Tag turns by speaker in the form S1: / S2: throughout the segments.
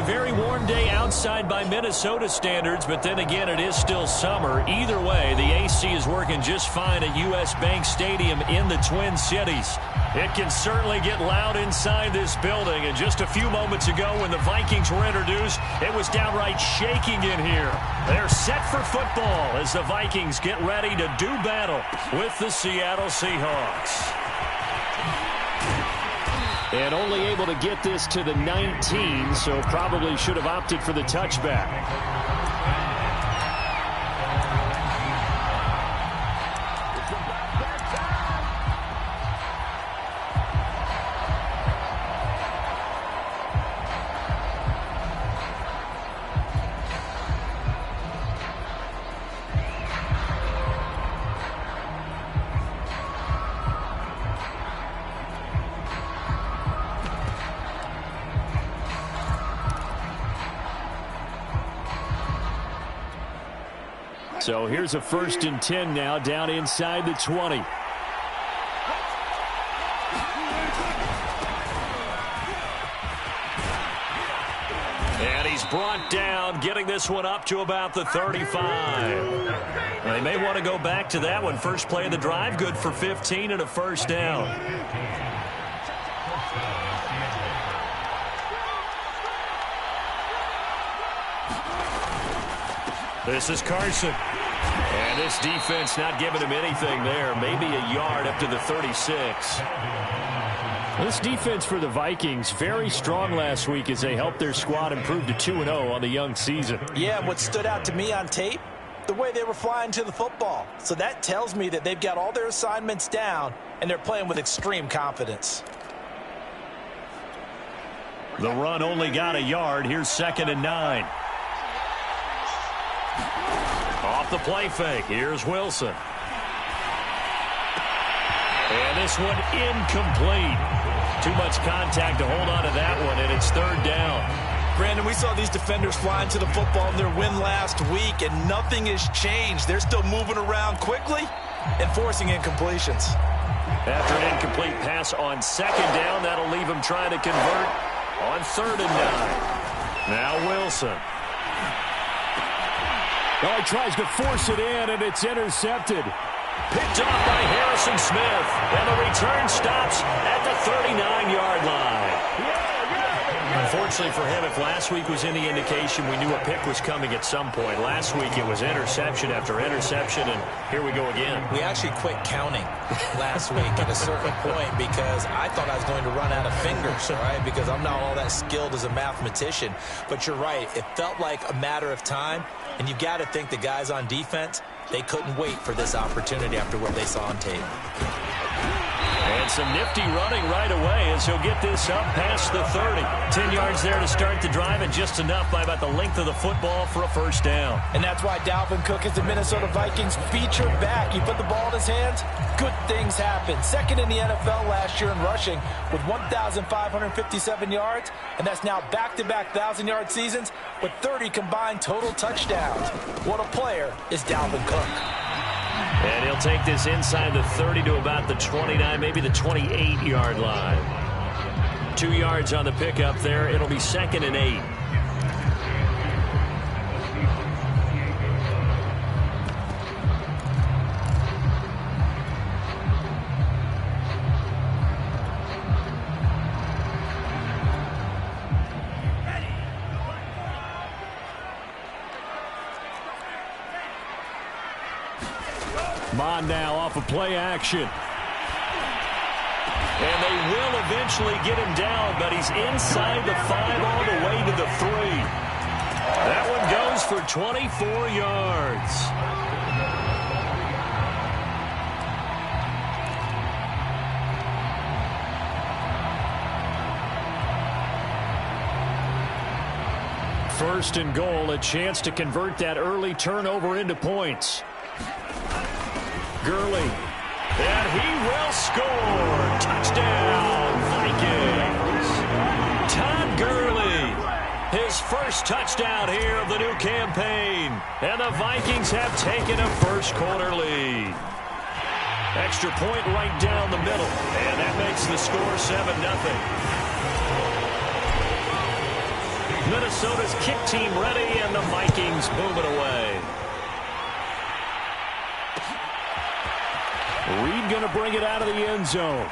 S1: very warm day outside by Minnesota standards, but then again, it is still summer. Either way, the AC is working just fine at U.S. Bank Stadium in the Twin Cities. It can certainly get loud inside this building, and just a few moments ago when the Vikings were introduced, it was downright shaking in here. They're set for football as the Vikings get ready to do battle with the Seattle Seahawks. And only able to get this to the 19, so probably should have opted for the touchback. So here's a 1st and 10 now down inside the 20. And he's brought down, getting this one up to about the 35. They may want to go back to that one. First play of the drive, good for 15 and a first down. This is Carson. And this defense not giving him anything there. Maybe a yard up to the 36. This defense for the Vikings, very strong last week as they helped their squad improve to 2-0 on the young season.
S2: Yeah, and what stood out to me on tape, the way they were flying to the football. So that tells me that they've got all their assignments down, and they're playing with extreme confidence.
S1: The run only got a yard. Here's 2nd and 9. Off the play fake. Here's Wilson. And this one incomplete. Too much contact to hold on to that one, and it's 3rd down.
S2: Brandon, we saw these defenders flying to the football in their win last week, and nothing has changed. They're still moving around quickly and forcing incompletions.
S1: After an incomplete pass on 2nd down, that'll leave him trying to convert on 3rd and 9. Now Wilson.
S3: Oh, he tries to force it in, and it's intercepted.
S1: Picked off by Harrison Smith, and the return stops at the 39-yard line. Unfortunately for him, if last week was any indication, we knew a pick was coming at some point. Last week it was interception after interception, and here we go again.
S2: We actually quit counting last week at a certain point because I thought I was going to run out of fingers, all right, because I'm not all that skilled as a mathematician. But you're right. It felt like a matter of time, and you've got to think the guys on defense, they couldn't wait for this opportunity after what they saw on tape.
S1: And some nifty running right away as he'll get this up past the 30. 10 yards there to start the drive, and just enough by about the length of the football for a first down.
S2: And that's why Dalvin Cook is the Minnesota Vikings featured back. You put the ball in his hands, good things happen. Second in the NFL last year in rushing with 1,557 yards, and that's now back-to-back 1,000-yard seasons with 30 combined total touchdowns. What a player is Dalvin Cook.
S1: And he'll take this inside the 30 to about the 29, maybe the 28-yard line. 2 yards on the pickup there. It'll be 2nd and 8.
S3: Mon now off of play action.
S1: And they will eventually get him down, but he's inside the 5 all the way to the 3. That one goes for 24 yards. First and goal, a chance to convert that early turnover into points. Gurley, and he will score. Touchdown, Vikings. Todd Gurley, his first touchdown here of the new campaign. And the Vikings have taken a first-quarter lead. Extra point right down the middle, and that makes the score 7-0. Minnesota's kick team ready, and the Vikings move it away.
S3: Reed going to bring it out of the end zone.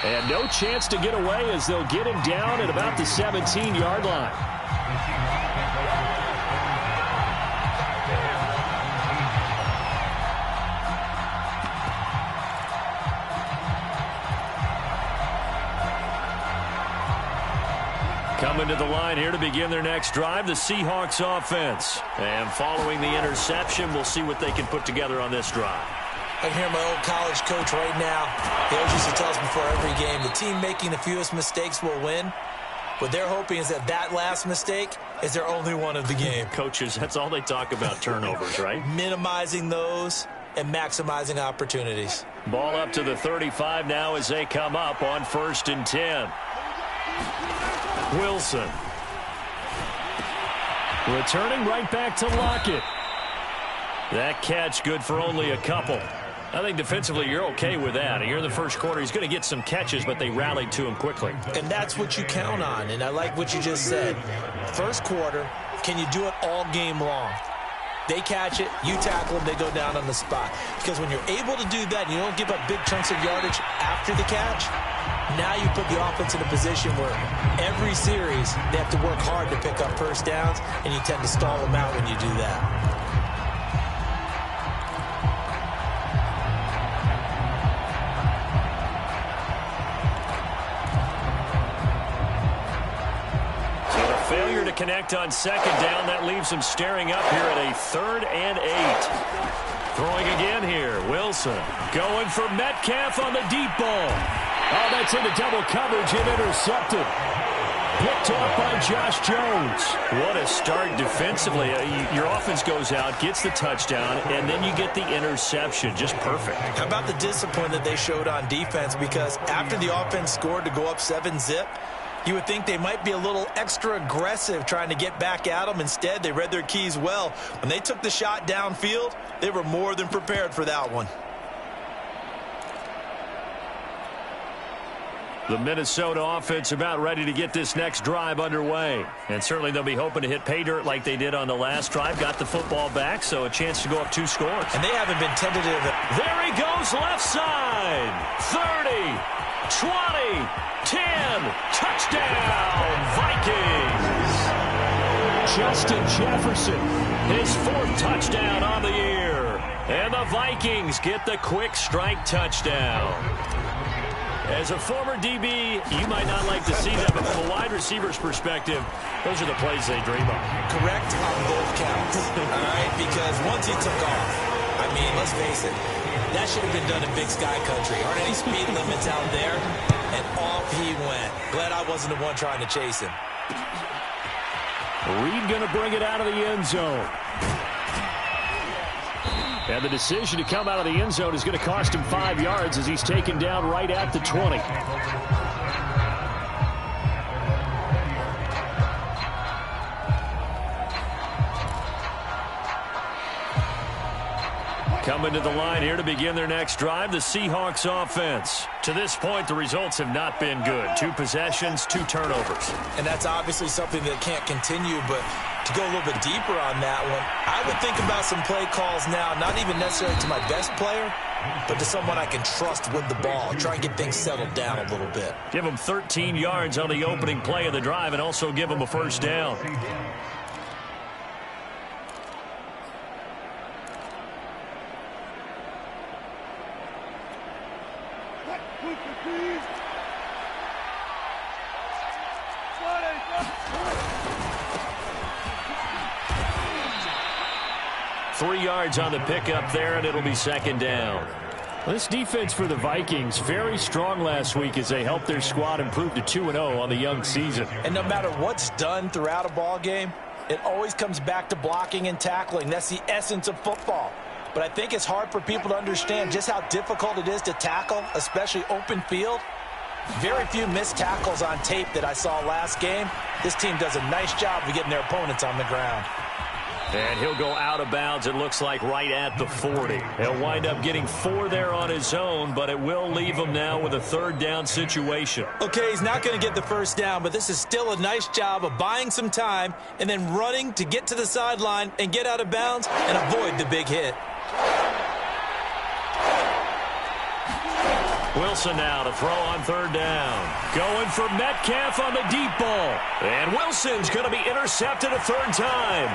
S3: And no chance to get away as they'll get him down at about the 17-yard line.
S1: Coming to the line here to begin their next drive, the Seahawks offense. And following the interception, we'll see what they can put together on this drive.
S2: I can hear my old college coach right now. He always used to tell us before every game, the team making the fewest mistakes will win. What they're hoping is that last mistake is their only one of the game.
S1: Coaches, that's all they talk about, turnovers, right?
S2: Minimizing those and maximizing opportunities.
S1: Ball up to the 35 now as they come up on 1st and 10. Wilson.
S3: Returning right back to Lockett.
S1: That catch good for only a couple. I think defensively you're okay with that. Here in the first quarter, he's going to get some catches, but they rallied to him quickly.
S2: And that's what you count on, and I like what you just said. First quarter, can you do it all game long? They catch it, you tackle them, they go down on the spot. Because when you're able to do that, you don't give up big chunks of yardage after the catch, now you put the offense in a position where every series they have to work hard to pick up first downs, and you tend to stall them out when you do that.
S1: Failure to connect on 2nd down. That leaves him staring up here at a 3rd and 8. Throwing again here. Wilson going for Metcalf on the deep ball.
S3: Oh, that's into double coverage and intercepted. Picked off by Josh Jones.
S1: What a start defensively. Your offense goes out, gets the touchdown, and then you get the interception. Just perfect.
S2: How about the discipline that they showed on defense? Because after the offense scored to go up 7-zip, you would think they might be a little extra aggressive trying to get back at them. Instead, they read their keys well. When they took the shot downfield, they were more than prepared for that one.
S1: The Minnesota offense about ready to get this next drive underway. And certainly they'll be hoping to hit pay dirt like they did on the last drive. Got the football back, so a chance to go up 2 scores.
S2: And they haven't been tentative.
S1: There he goes, left side. 30, 20, 10. Touchdown, Vikings.
S3: Justin Jefferson.
S1: His 4th touchdown on the year. And the Vikings get the quick strike touchdown. As a former DB, you might not like to see that, but from a wide receiver's perspective, those are the plays they dream of.
S2: Correct on both counts, all right? Because once he took off, I mean, let's face it, that should have been done in Big Sky Country. Aren't any speed limits out there? And off he went. Glad I wasn't the one trying to chase him.
S3: Reed going to bring it out of the end zone. And the decision to come out of the end zone is going to cost him 5 yards as he's taken down right at the 20.
S1: Coming to the line here to begin their next drive, the Seahawks offense. To this point, the results have not been good. 2 possessions, 2 turnovers.
S2: And that's obviously something that can't continue, but to go a little bit deeper on that one, I would think about some play calls now, not even necessarily to my best player, but to someone I can trust with the ball. Try and get things settled down a little bit.
S1: Give them 13 yards on the opening play of the drive and also give them a first down. Three yards on the pickup there, and it'll be 2nd down.
S3: Well, this defense for the Vikings, very strong last week as they helped their squad improve to 2-0 on the young season.
S2: And no matter what's done throughout a ball game, it always comes back to blocking and tackling. That's the essence of football. But I think it's hard for people to understand just how difficult it is to tackle, especially open field. Very few missed tackles on tape that I saw last game. This team does a nice job of getting their opponents on the ground.
S1: And he'll go out of bounds, it looks like, right at the 40. He'll wind up getting 4 there on his own, but it will leave him now with a third down situation.
S2: Okay, he's not going to get the first down, but this is still a nice job of buying some time and then running to get to the sideline and get out of bounds and avoid the big hit.
S1: Wilson now to throw on third down. Going for Metcalf on the deep ball. And Wilson's going to be intercepted a third time.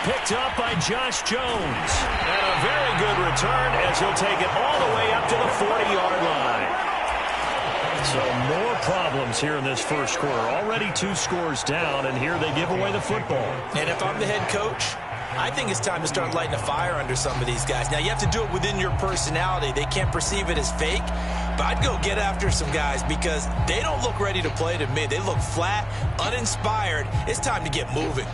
S1: Picked up by Josh Jones. And a very good return as he'll take it all the way up to the 40-yard line. So more problems here in this first quarter. Already 2 scores down, and here they give away the football.
S2: And if I'm the head coach, I think it's time to start lighting a fire under some of these guys. Now, you have to do it within your personality. They can't perceive it as fake. But I'd go get after some guys because they don't look ready to play to me. They look flat, uninspired. It's time to get moving.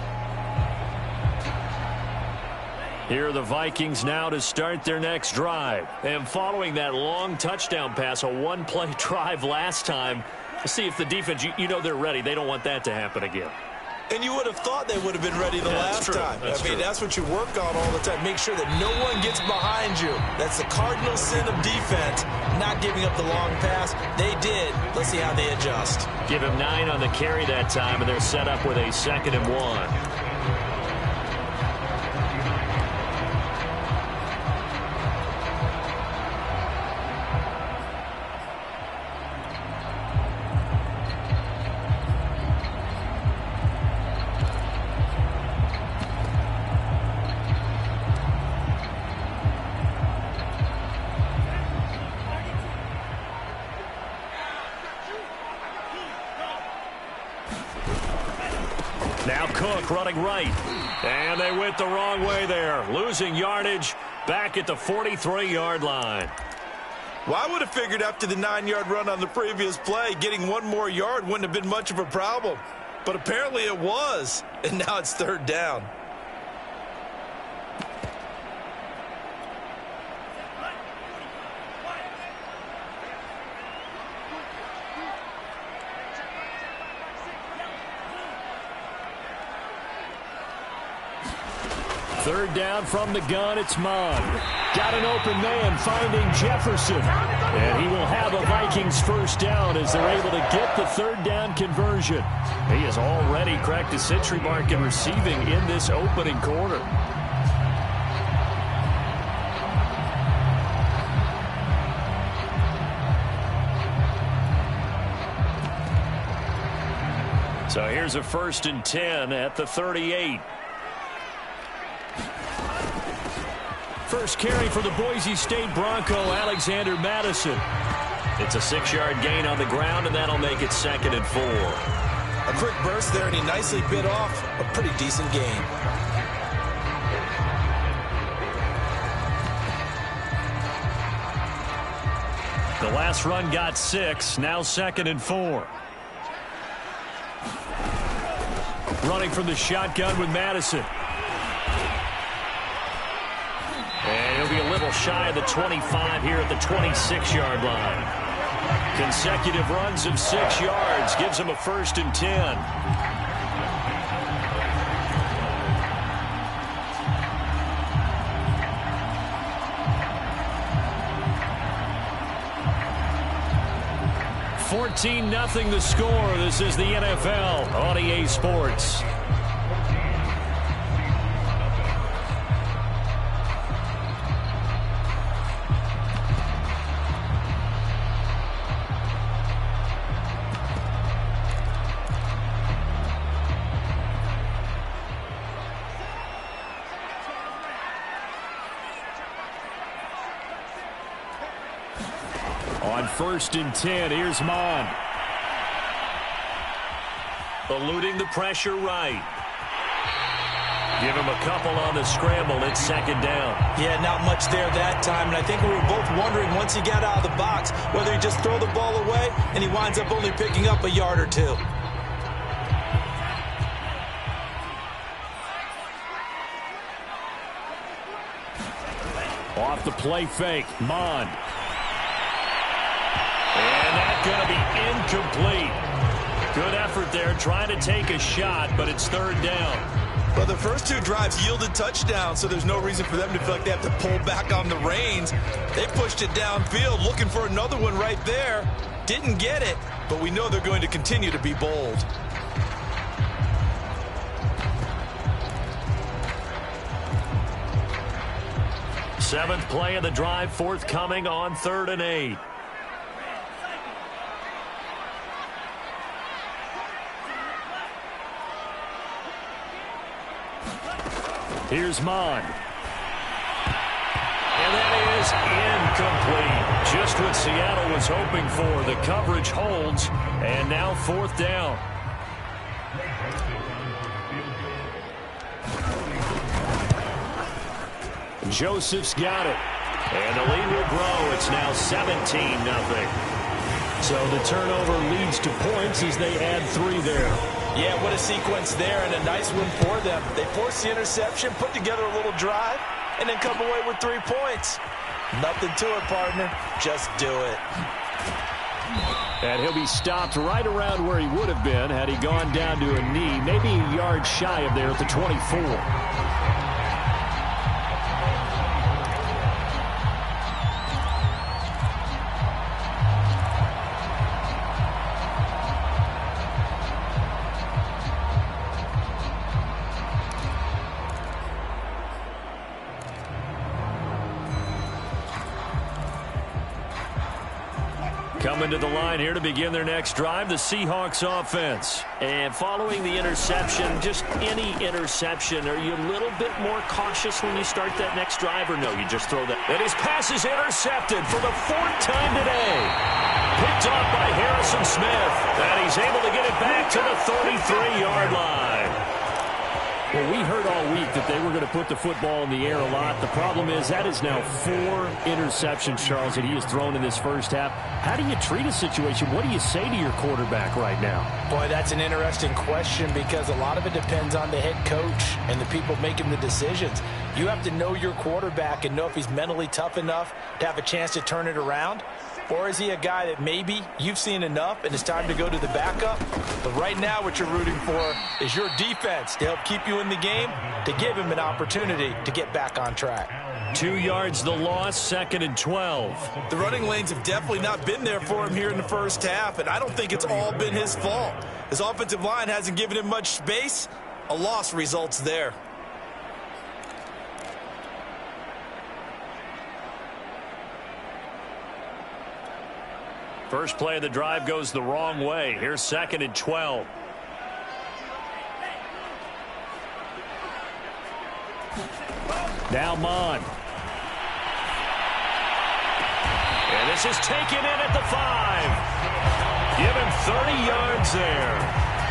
S1: Here are the Vikings now to start their next drive. And following that long touchdown pass, a one-play drive last time, see if the defense, you know they're ready. They don't want that to happen again.
S2: And you would have thought they would have been ready the last time. I mean, that's what you work on all the time. Make sure that no one gets behind you. That's the cardinal sin of defense, not giving up the long pass. They did. Let's see how they adjust.
S1: Give him 9 on the carry that time, and they're set up with a 2nd and 1. Now Cook running right. And they went the wrong way there. Losing yardage back at the 43-yard line.
S2: Well, I would have figured after the 9-yard run on the previous play, getting 1 more yard wouldn't have been much of a problem. But apparently it was. And now it's third down.
S1: Third down from the gun, it's Mon. Got an open man finding Jefferson. And he will have a Vikings first down as they're able to get the third down conversion. He has already cracked the century mark in receiving in this opening quarter. So here's a 1st and 10 at the 38. First carry for the Boise State Bronco, Alexander Madison. It's a 6-yard gain on the ground, and that'll make it 2nd and 4.
S2: A quick burst there, and he nicely bit off a pretty decent gain.
S1: The last run got 6, now 2nd and 4. Running from the shotgun with Madison. And he'll be a little shy of the 25 here at the 26-yard line. Consecutive runs of 6 yards gives him a 1st and 10. (14-0) the score. This is the NFL on EA Sports. On 1st and 10, here's Mon. Eluding the pressure right. Give him a couple on the scramble. It's 2nd down.
S2: Yeah, not much there that time. And I think we were both wondering once he got out of the box whether he just throw the ball away and he winds up only picking up a yard or 2.
S1: Off the play fake, Mon. And that's going to be incomplete. Good effort there trying to take a shot, but it's 3rd down.
S2: Well, the first two drives yielded touchdowns, so there's no reason for them to feel like they have to pull back on the reins. They pushed it downfield, looking for another one right there. Didn't get it, but we know they're going to continue to be bold.
S1: Seventh play of the drive forthcoming on 3rd and 8. Here's Mon. And that is incomplete. Just what Seattle was hoping for. The coverage holds, and now 4th down. Joseph's got it. And the lead will grow. It's now 17-0. So the turnover leads to points as they add 3 there.
S2: Yeah, what a sequence there, and a nice win for them. They forced the interception, put together a little drive, and then come away with 3 points. Nothing to it, partner. Just do it.
S3: And he'll be stopped right around where he would have been had he gone down to a knee, maybe a yard shy of there at the 24. Coming to the line here to begin their next drive, the Seahawks offense.
S1: And following the interception, just any interception, are you a little bit more cautious when you start that next drive, or no, you just throw that? And his pass is intercepted for the 4th time today. Picked off by Harrison Smith, and he's able to get it back to the 33-yard line.
S3: Well, we heard all week that they were going to put the football in the air a lot. The problem is that is now 4 interceptions, Charles, that he has thrown in this first half. How do you treat a situation? What do you say to your quarterback right now?
S2: Boy, that's an interesting question because a lot of it depends on the head coach and the people making the decisions. You have to know your quarterback and know if he's mentally tough enough to have a chance to turn it around. Or is he a guy that maybe you've seen enough and it's time to go to the backup? But right now what you're rooting for is your defense to help keep you in the game, to give him an opportunity to get back on track.
S1: 2 yards the loss, 2nd and 12.
S2: The running lanes have definitely not been there for him here in the first half, and I don't think it's all been his fault. His offensive line hasn't given him much space. A loss results there.
S1: First play of the drive goes the wrong way. Here's 2nd and 12. Now Mon. And this is taken in at the 5. Give him 30 yards there.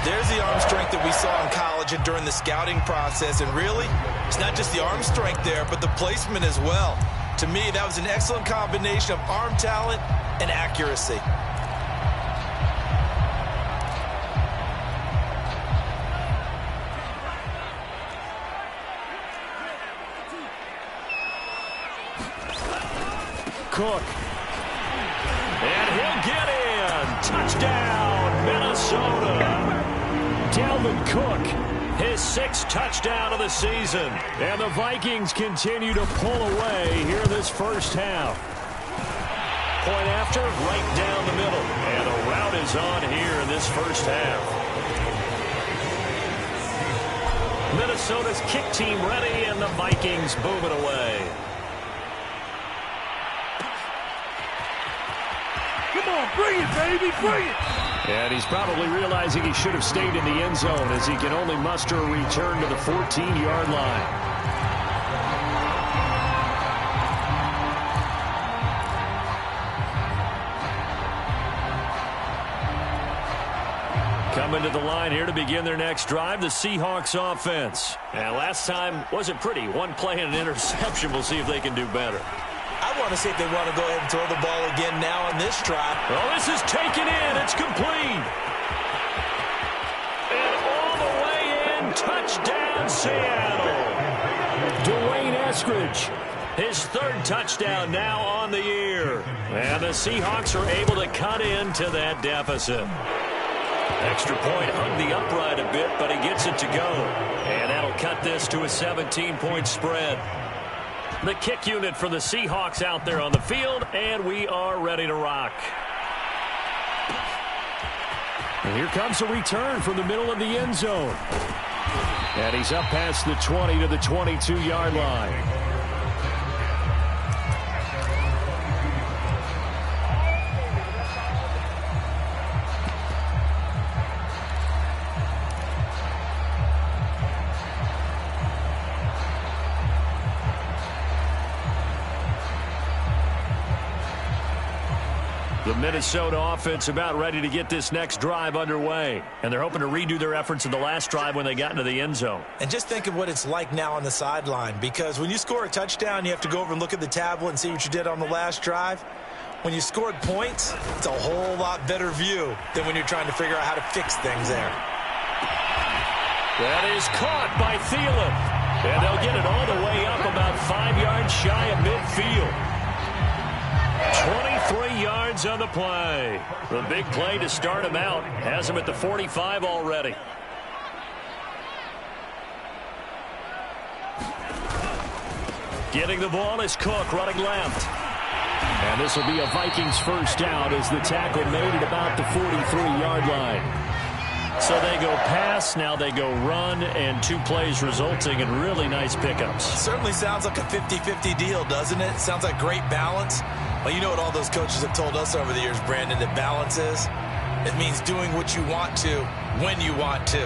S2: There's the arm strength that we saw in college and during the scouting process. And really, it's not just the arm strength there, but the placement as well. To me, that was an excellent combination of arm talent and accuracy.
S1: Cook. And he'll get in. Touchdown, Minnesota. Dalvin Cook, his 6th touchdown of the season. And the Vikings continue to pull away here in this first half. Point after, right down the middle. And the route is on here in this first half. Minnesota's kick team ready, and the Vikings booming away.
S4: Come on, bring it, baby, bring it!
S3: And he's probably realizing he should have stayed in the end zone as he can only muster a return to the 14-yard line. Coming to the line here to begin their next drive, the Seahawks offense. And last time wasn't pretty. One play and an interception. We'll see if they can do better.
S2: I want to see if they want to go ahead and throw the ball again now on this drive.
S1: Oh, this is taken in. It's complete. And all the way in. Touchdown, Seattle. Dwayne Eskridge. His 3rd touchdown now on the year. And the Seahawks are able to cut into that deficit. Extra point hung the upright a bit, but he gets it to go. And that'll cut this to a 17-point spread. The kick unit for the Seahawks out there on the field, and we are ready to rock.
S3: And here comes a return from the middle of the end zone. And he's up past the 20 to the 22-yard line.
S1: The Minnesota offense about ready to get this next drive underway. And they're hoping to redo their efforts in the last drive when they got into the end zone.
S2: And just think of what it's like now on the sideline, because when you score a touchdown, you have to go over and look at the tablet and see what you did on the last drive. When you scored points, it's a whole lot better view than when you're trying to figure out how to fix things there.
S1: That is caught by Thielen. And they'll get it all the way up about 5 yards shy of midfield. 23 yards on the play. The big play to start him out. Has him at the 45 already. Getting the ball is Cook running left.
S3: And this will be a Vikings first down as the tackle made at about the 43-yard line.
S1: So they go pass, now they go run, and 2 plays resulting in really nice pickups.
S2: Certainly sounds like a 50-50 deal, doesn't it? Sounds like great balance. Well, you know what all those coaches have told us over the years, Brandon, that balance is? It means doing what you want to when you want to.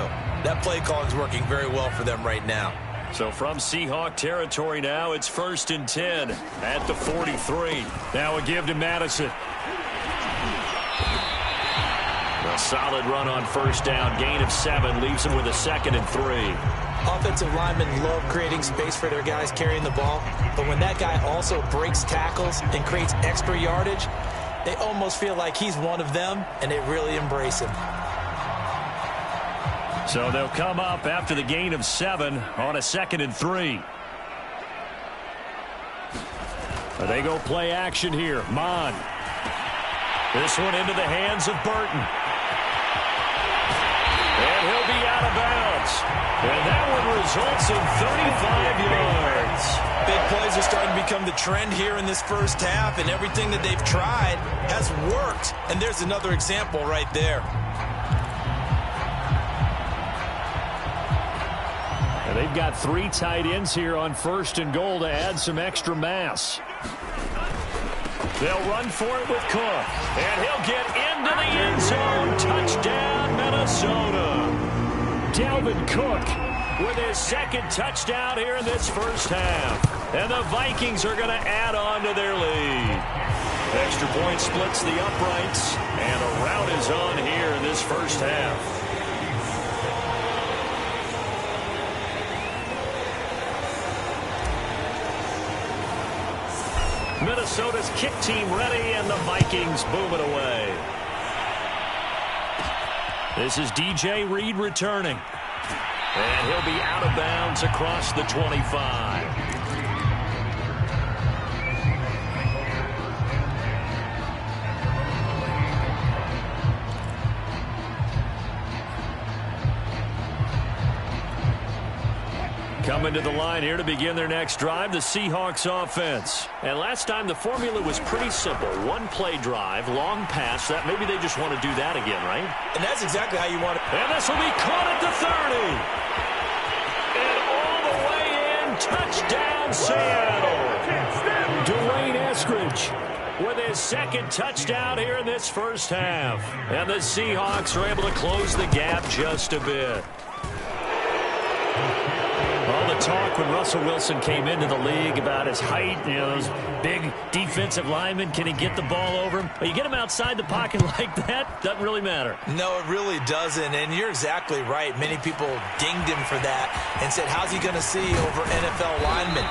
S2: That play calling is working very well for them right now.
S1: So from Seahawk territory now, it's 1st and 10 at the 43. Now a give to Madison. A solid run on first down. Gain of 7 leaves him with a 2nd and 3.
S2: Offensive linemen love creating space for their guys carrying the ball, but when that guy also breaks tackles and creates extra yardage, they almost feel like he's one of them, and they really embrace him.
S1: So they'll come up after the gain of 7 on a 2nd and 3.
S3: They go play action here. Mon.
S1: This one into the hands of Burton. And he'll be out of bounds. And that one results in 35 yards.
S2: Big plays are starting to become the trend here in this first half, and everything that they've tried has worked. And there's another example right there.
S3: And they've got 3 tight ends here on 1st and goal to add some extra mass.
S1: They'll run for it with Cook. And he'll get into the end zone. Touchdown, Minnesota.
S3: Dalvin Cook
S1: with his 2nd touchdown here in this first half. And the Vikings are going to add on to their lead. Extra point splits the uprights. And a rout is on here in this first half. Minnesota's kick team ready, and the Vikings boom it away. This is DJ Reed returning. And he'll be out of bounds across the 25. Coming to the line here to begin their next drive, the Seahawks offense. And last time the formula was pretty simple. 1-play drive, long pass. That maybe they just want to do that again, right?
S2: And that's exactly how you want it.
S1: And this will be caught at the 30. And all the way in, touchdown Seattle.
S3: Dwayne Eskridge
S1: with his 2nd touchdown here in this first half. And the Seahawks are able to close the gap just a bit. All the talk when Russell Wilson came into the league about his height, you know, those big defensive linemen, can he get the ball over him? But you get him outside the pocket like that, doesn't really matter.
S2: No, it really doesn't, and you're exactly right. Many people dinged him for that and said, how's he going to see over NFL linemen?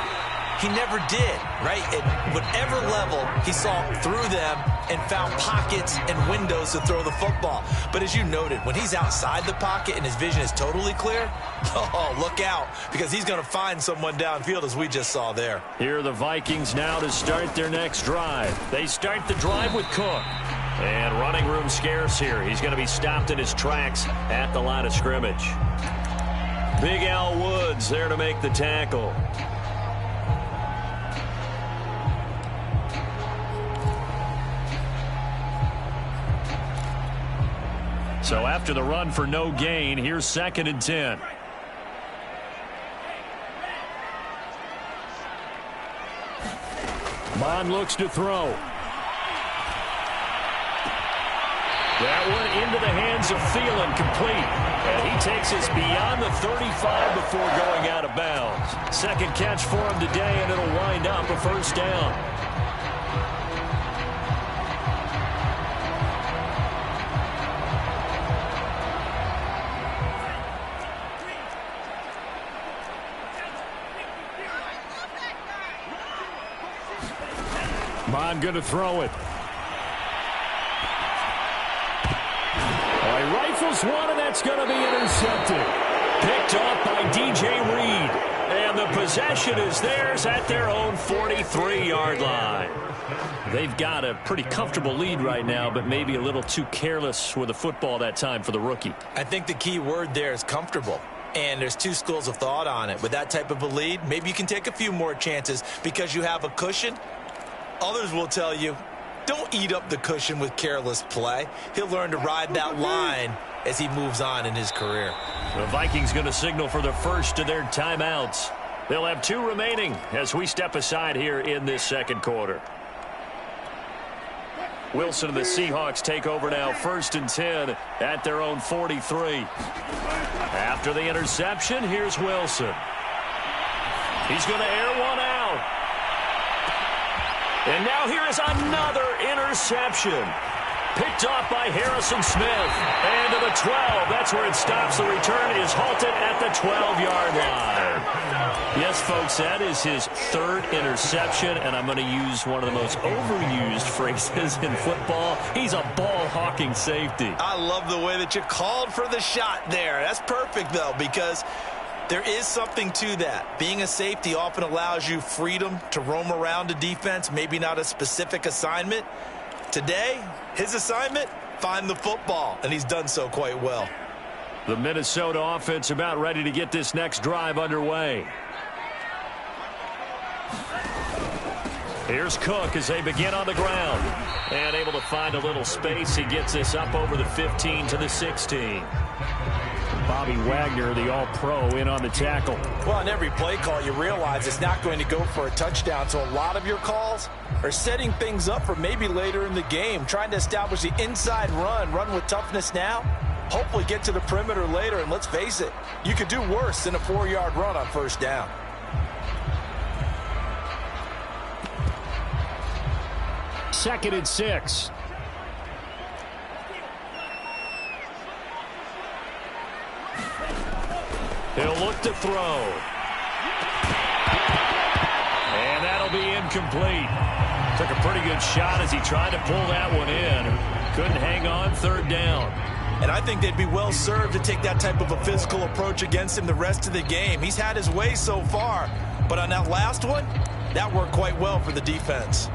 S2: He never did, right? At whatever level, he saw through them and found pockets and windows to throw the football. But as you noted, when he's outside the pocket and his vision is totally clear, oh, look out, because he's going to find someone downfield, as we just saw there.
S1: Here are the Vikings now to start their next drive. They start the drive with Cook. And running room scarce here. He's going to be stopped in his tracks at the line of scrimmage. Big Al Woods there to make the tackle. So after the run for no gain, here's 2nd and 10. Bond looks to throw. That one into the hands of Thielen, complete. And he takes us beyond the 35 before going out of bounds. Second catch for him today, and it'll wind up a first down. Bond going to throw it. He rifles one, and that's going to be intercepted. Picked off by DJ Reed. And the possession is theirs at their own 43-yard line. They've got a pretty comfortable lead right now, but maybe a little too careless with the football that time for the rookie.
S2: I think the key word there is comfortable. And there's two schools of thought on it. With that type of a lead, maybe you can take a few more chances because you have a cushion. Others will tell you, don't eat up the cushion with careless play. He'll learn to ride that line as he moves on in his career.
S1: The Vikings going to signal for the first of their timeouts. They'll have 2 remaining as we step aside here in this second quarter. Wilson and the Seahawks take over now, 1st and 10 at their own 43. After the interception, here's Wilson. He's going to air one out. And now here is another interception. Picked off by Harrison Smith. And to the 12. That's where it stops. The return is halted at the 12-yard line. Yes, folks, that is his 3rd interception. And I'm going to use one of the most overused phrases in football. He's a ball-hawking safety.
S2: I love the way that you called for the shot there. That's perfect, though, because there is something to that. Being a safety often allows you freedom to roam around a defense, maybe not a specific assignment. Today, his assignment, find the football, and he's done so quite well.
S1: The Minnesota offense about ready to get this next drive underway. Here's Cook as they begin on the ground. And able to find a little space. He gets this up over the 15 to the 16. Bobby Wagner, the all-pro, in on the tackle.
S2: Well, on every play call, you realize it's not going to go for a touchdown. So a lot of your calls are setting things up for maybe later in the game, trying to establish the inside run with toughness now, hopefully get to the perimeter later. And let's face it, you could do worse than a 4-yard run on first down.
S3: Second and 6.
S1: He'll look to throw. And that'll be incomplete. Took a pretty good shot as he tried to pull that one in. Couldn't hang on, 3rd down.
S2: And I think they'd be well served to take that type of a physical approach against him the rest of the game. He's had his way so far, but on that last one, that worked quite well for the defense.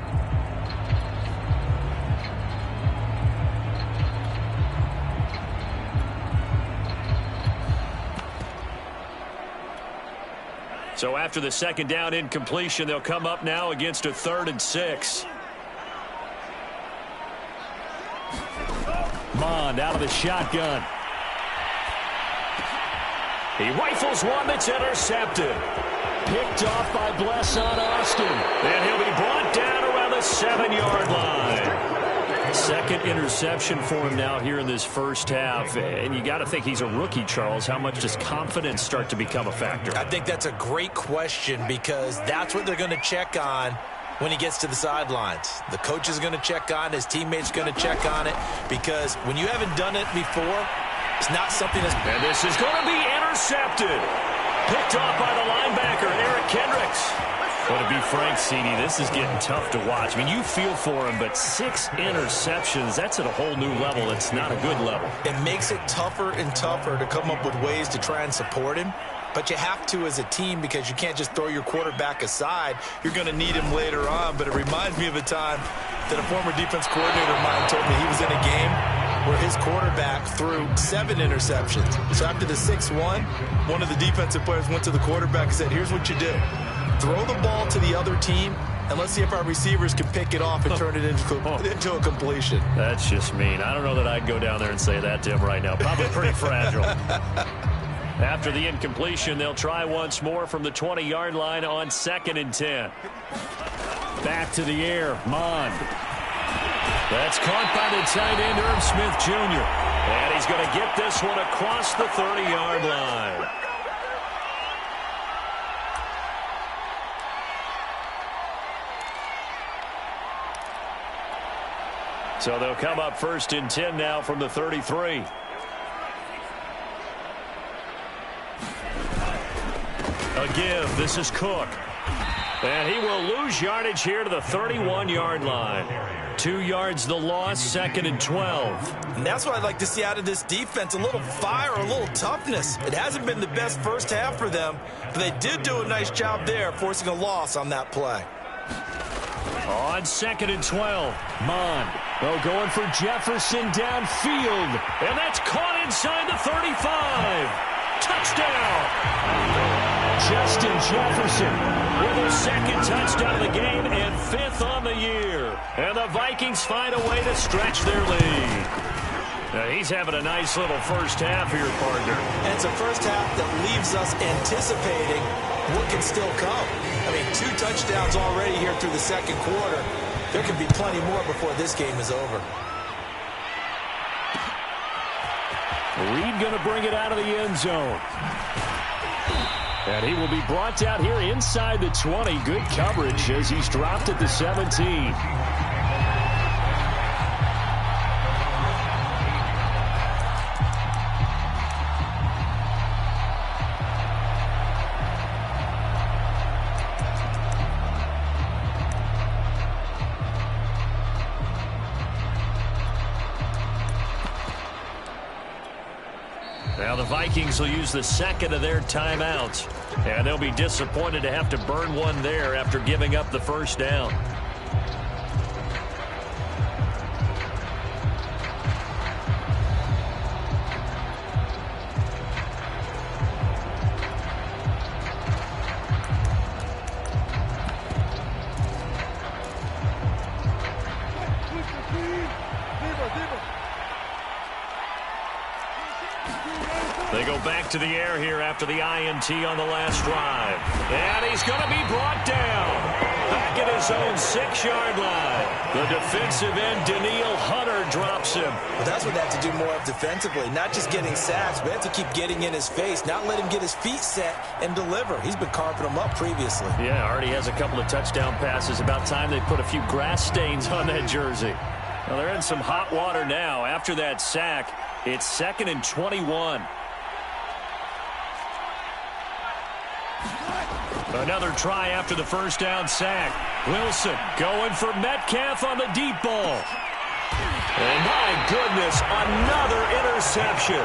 S1: So after the 2nd down incompletion, they'll come up now against a 3rd and 6.
S3: Mond out of the shotgun.
S1: He rifles one that's intercepted.
S3: Picked off by Bless on Austin.
S1: And he'll be brought down around the 7-yard line. 2nd interception for him now here in this first half. And you got to think he's a rookie, Charles. How much does confidence start to become a factor?
S2: I think that's a great question because that's what they're going to check on when he gets to the sidelines. The coach is going to check on, his teammates going to check on it, because when you haven't done it before, it's not something that's...
S1: And this is going to be intercepted. Picked off by the linebacker, Eric Kendricks. Well, to be frank, CD, this is getting tough to watch. I mean, you feel for him, but 6 interceptions, that's at a whole new level. It's not a good level.
S2: It makes it tougher and tougher to come up with ways to try and support him. but you have to as a team because you can't just throw your quarterback aside. You're going to need him later on, but it reminds me of a time that a former defense coordinator of mine told me he was in a game where his quarterback threw 7 interceptions. So after the 6-1, one of the defensive players went to the quarterback and said, here's what you do. Throw the ball to the other team, and let's see if our receivers can pick it off and turn it into a completion.
S3: That's just mean. I don't know that I'd go down there and say that to him right now. Probably pretty fragile. After the incompletion, they'll try once more from the 20-yard line on 2nd and 10. Back to the air, Mond. That's caught by the tight end, Irv Smith Jr. And he's going to get this one across the 30-yard line. So they'll come up 1st and 10 now from the 33. A give. This is Cook. And he will lose yardage here to the 31-yard line. 2 yards the loss, 2nd and 12.
S2: And that's what I'd like to see out of this defense, a little fire, a little toughness. It hasn't been the best first half for them, but they did do a nice job there, forcing a loss on that play.
S3: On 2nd and 12, Mond. Oh, going for Jefferson downfield. And that's caught inside the 35. Touchdown! Justin Jefferson with his 2nd touchdown of the game and 5th on the year. And the Vikings find a way to stretch their lead. Now, he's having a nice little first half here, partner.
S2: And it's a first half that leaves us anticipating what can still come. I mean, 2 touchdowns already here through the 2nd quarter. There can be plenty more before this game is over.
S3: Reed going to bring it out of the end zone. And he will be brought down here inside the 20. Good coverage as he's dropped at the 17. Now the Vikings will use the 2nd of their timeouts. And they'll be disappointed to have to burn one there after giving up the first down. They go back to the air here after the INT on the last drive. And he's going to be brought down. Back at his own 6-yard line. The defensive end, Daniil Hunter, drops him.
S2: Well, that's what they have to do more of defensively. Not just getting sacks, but they have to keep getting in his face. Not let him get his feet set and deliver. He's been carving them up previously.
S3: Yeah, already has a couple of touchdown passes. About time they put a few grass stains on that jersey. Well, they're in some hot water now. After that sack, it's 2nd and 21. Another try after the first down sack. Wilson going for Metcalf on the deep ball. And my goodness, another interception.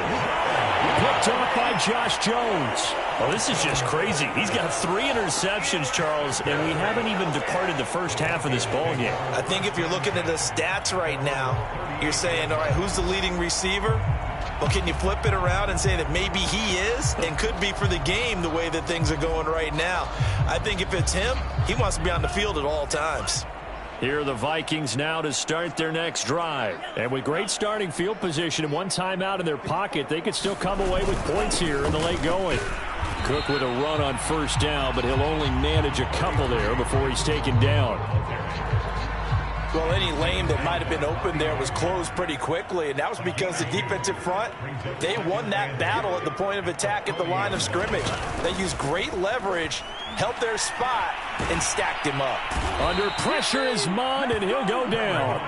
S3: Picked off by Josh Jones. Oh, this is just crazy. He's got 3 interceptions, Charles, and we haven't even departed the first half of this ball game.
S2: I think if you're looking at the stats right now, you're saying, all right, who's the leading receiver? Well, can you flip it around and say that maybe he is and could be for the game the way that things are going right now? I think if it's him, he wants to be on the field at all times.
S3: Here are the Vikings now to start their next drive. And with great starting field position and one timeout in their pocket, they could still come away with points here in the late going. Cook with a run on first down, but he'll only manage a couple there before he's taken down.
S2: Well, any lane that might have been open there was closed pretty quickly, and that was because the defensive front, they won that battle at the point of attack at the line of scrimmage. They used great leverage, held their spot, and stacked him up.
S3: Under pressure is Mond, and he'll go down.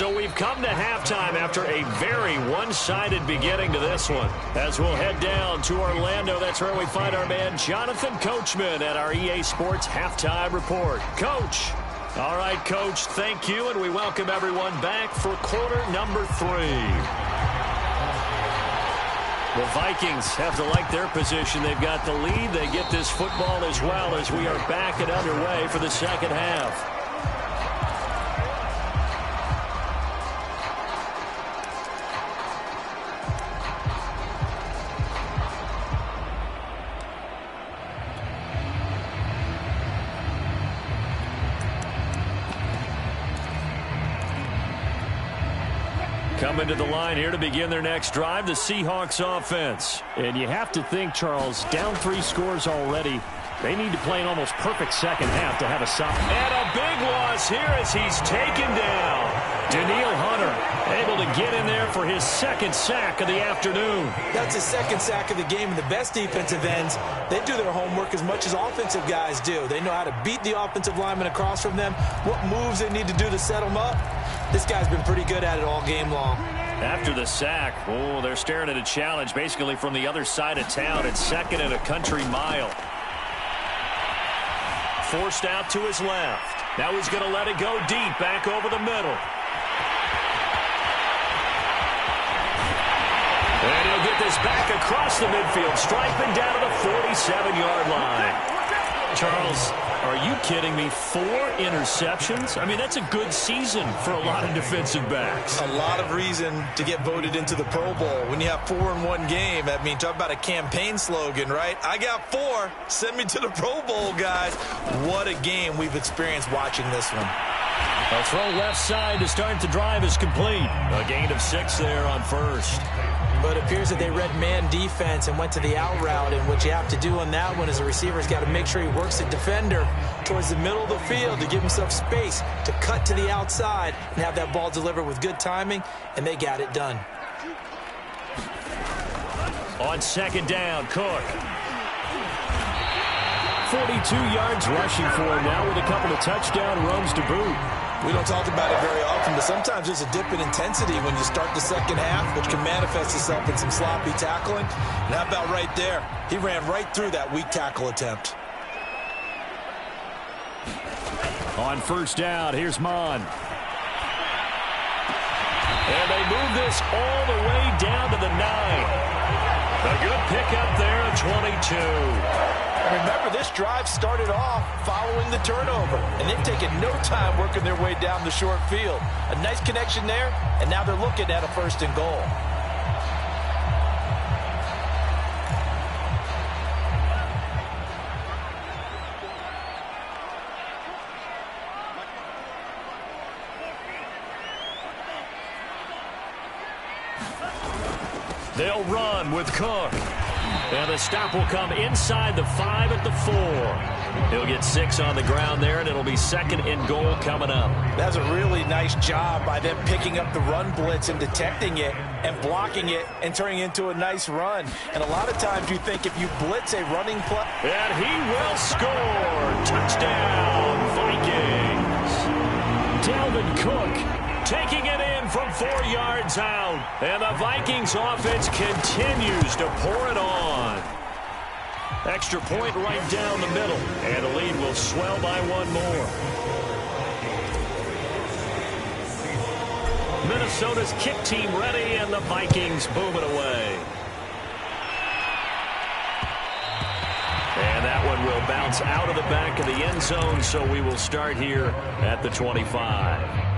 S1: So we've come to halftime after a very one-sided beginning to this one. As we'll head down to Orlando, that's where we find our man Jonathan Coachman at our EA Sports Halftime Report. Coach. All right, Coach, thank you, and we welcome everyone back for quarter number 3. The Vikings have to like their position. They've got the lead. They get this football as well as we are back and underway for the second half. Coming to the line here to begin their next drive, the Seahawks offense. And you have to think, Charles, down 3 scores already. They need to play an almost perfect second half to have a solid. And a big loss here as he's taken down. Danielle Hunter able to get in there for his second sack of the afternoon.
S2: That's his second sack of the game, and the best defensive ends, they do their homework as much as offensive guys do. They know how to beat the offensive lineman across from them, what moves they need to do to set them up. This guy's been pretty good at it all game long.
S1: After the sack, they're staring at a challenge basically from the other side of town. It's second and a country mile. Forced out to his left. Now he's going to let it go deep, back over the middle. And he'll get this back across the midfield, striping down to the 47-yard line. Charles, are you kidding me? 4 interceptions? I mean, that's a good season for a lot of defensive backs.
S2: A lot of reason to get voted into the Pro Bowl. When you have 4 in one game, I mean, talk about a campaign slogan, right? I got 4. Send me to the Pro Bowl, guys. What a game we've experienced watching this one.
S1: A throw left side to start the drive is complete. A gain of 6 there on first.
S2: But it appears that they read man defense and went to the out route, and what you have to do on that one is the receiver's got to make sure he works the defender towards the middle of the field to give himself space to cut to the outside and have that ball delivered with good timing, and they got it done.
S1: On second down, Cook. 42 yards rushing for him now with a couple of touchdown runs to boot.
S2: We don't talk about it very often, but sometimes there's a dip in intensity when you start the second half, which can manifest itself in some sloppy tackling. And how about right there? He ran right through that weak tackle attempt.
S1: On first down, here's Mon. And they move this all the way down to the 9. A good pickup there at 22. And remember, this drive started off following the turnover, and they've taken no time working their way down the short field. A nice connection there, and now they're looking at a 1st and goal. They'll run with Cook. And the stop will come inside the 5 at the 4. He'll get 6 on the ground there, and it'll be 2nd and goal coming up. That's a really nice job by them picking up the run blitz and detecting it and blocking it and turning it into a nice run. And a lot of times you think if you blitz a running play. And he will score. Touchdown, Vikings. Dalvin Cook taking it in from 4 yards out. And the Vikings offense continues to pour it on. Extra point right down the middle. And the lead will swell by 1 more. Minnesota's kick team ready, and the Vikings boom it away. And that one will bounce out of the back of the end zone, so we will start here at the 25.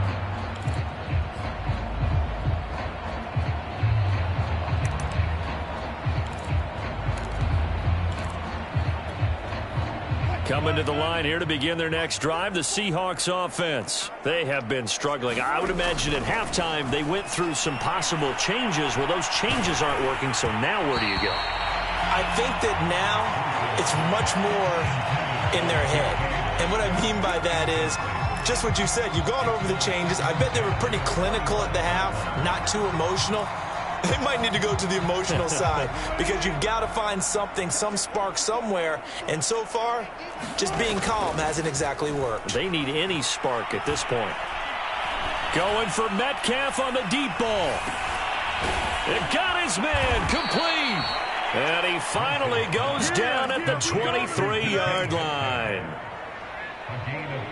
S1: Coming to the line here to begin their next drive, the Seahawks offense. They have been struggling. I would imagine at halftime they went through some possible changes. Well, those changes aren't working, so now where do you go?
S2: I think that now it's much more in their head. And what I mean by that is just what you said. You've gone over the changes. I bet they were pretty clinical at the half, not too emotional. They might need to go to the emotional side because you've got to find something, some spark somewhere. And so far, just being calm hasn't exactly worked.
S1: They need any spark at this point. Going for Metcalf on the deep ball. It got his man complete. And he finally goes down at the 23-yard line.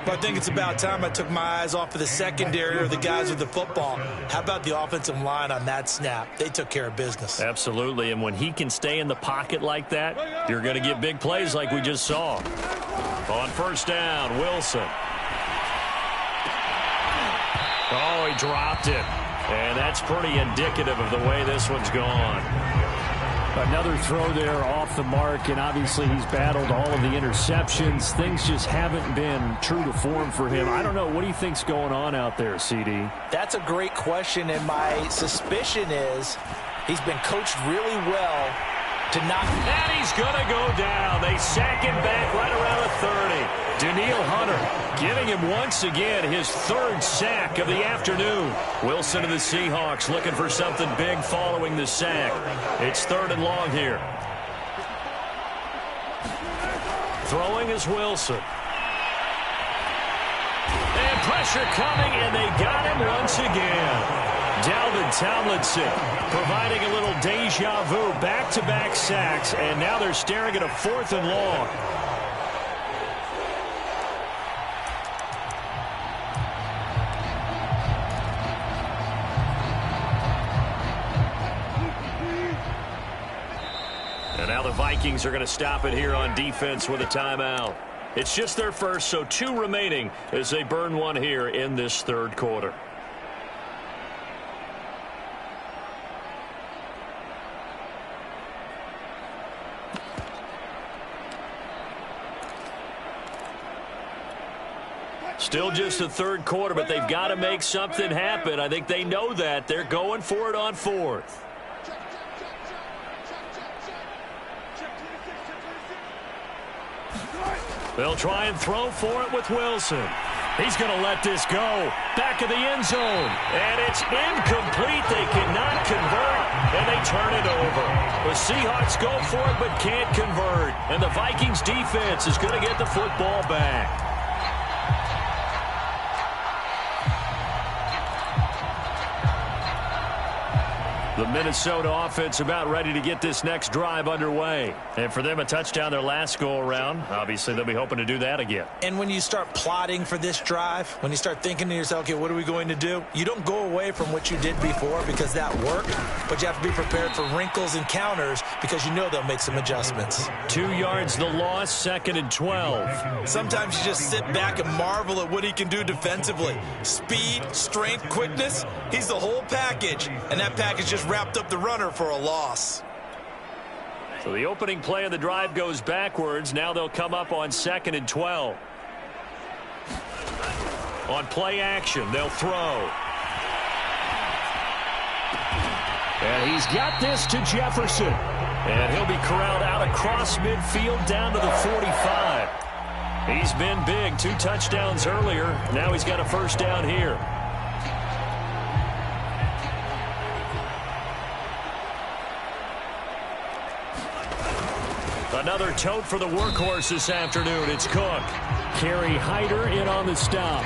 S2: But I think it's about time I took my eyes off of the secondary or the guys with the football. How about the offensive line on that snap? They took care of business.
S1: Absolutely, and when he can stay in the pocket like that, you're going to get big plays like we just saw. On first down, Wilson. Oh, he dropped it. And that's pretty indicative of the way this one's gone.
S3: Another throw there off the mark, and obviously he's battled all of the interceptions. Things just haven't been true to form for him. I don't know. What do you think's going on out there, CD?
S2: That's a great question, and my suspicion is he's been coached really well to not.
S1: And he's going to go down. They sack him back right around the 30. Danielle Hunter giving him once again his third sack of the afternoon. Wilson and the Seahawks looking for something big following the sack. It's 3rd and long here. Throwing is Wilson. And pressure coming, and they got him once again. Dalvin Tomlinson providing a little deja vu, back-to-back sacks, and now they're staring at a 4th and long. And now the Vikings are going to stop it here on defense with a timeout. It's just their first, so 2 remaining as they burn one here in this 3rd quarter. Still just the 3rd quarter, but they've got to make something happen. I think they know that. They're going for it on 4th. They'll try and throw for it with Wilson. He's going to let this go. Back of the end zone. And it's incomplete. They cannot convert, and they turn it over. The Seahawks go for it but can't convert. And the Vikings defense is going to get the football back. The Minnesota offense about ready to get this next drive underway. And for them, a touchdown their last go-around. Obviously, they'll be hoping to do that again.
S2: And when you start plotting for this drive, when you start thinking to yourself, okay, what are we going to do? You don't go away from what you did before because that worked, but you have to be prepared for wrinkles and counters because you know they'll make some adjustments.
S1: 2 yards the loss, 2nd and 12.
S2: Sometimes you just sit back and marvel at what he can do defensively. Speed, strength, quickness, he's the whole package. And that package just wrapped up the runner for a loss.
S1: So the opening play of the drive goes backwards. Now they'll come up on 2nd and 12. On play action, they'll throw. And he's got this to Jefferson. And he'll be corralled out across midfield down to the 45. He's been big. 2 touchdowns earlier. Now he's got a first down here. Another tote for the workhorse this afternoon. It's Cook.
S3: Kerry Hyder in on the stop.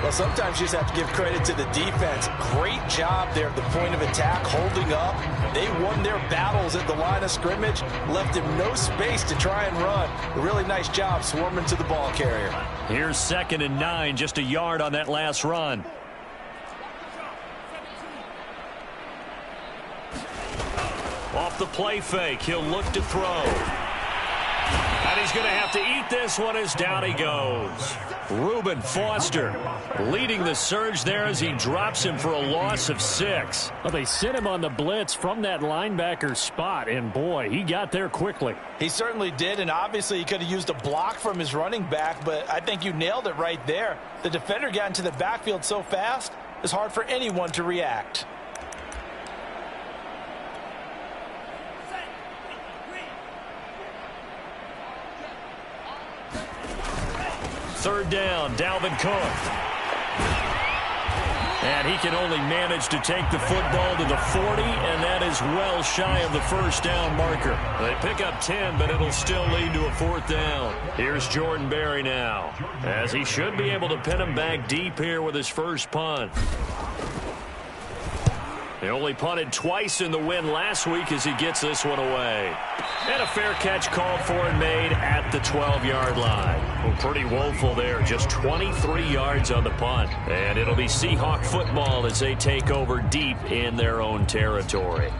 S2: Well, sometimes you just have to give credit to the defense. Great job there at the point of attack, holding up. They won their battles at the line of scrimmage, left him no space to try and run. A really nice job swarming to the ball carrier.
S1: Here's 2nd and 9, just a yard on that last run. Off the play fake, he'll look to throw. And he's going to have to eat this one as down he goes. Reuben Foster leading the surge there as he drops him for a loss of 6.
S3: Well, they sent him on the blitz from that linebacker spot, and boy, he got there quickly.
S2: He certainly did, and obviously he could have used a block from his running back, but I think you nailed it right there. The defender got into the backfield so fast, it's hard for anyone to react. Third down, Dalvin Cook.
S1: And he can only manage to take the football to the 40, and that is well shy of the first down marker. They pick up 10, but it'll still lead to a 4th down. Here's Jordan Berry now, as he should be able to pin him back deep here with his first punt. They only punted twice in the win last week as he gets this one away. And a fair catch called for and made at the 12-yard line. Well, pretty woeful there. Just 23 yards on the punt. And it'll be Seahawk football as they take over deep in their own territory.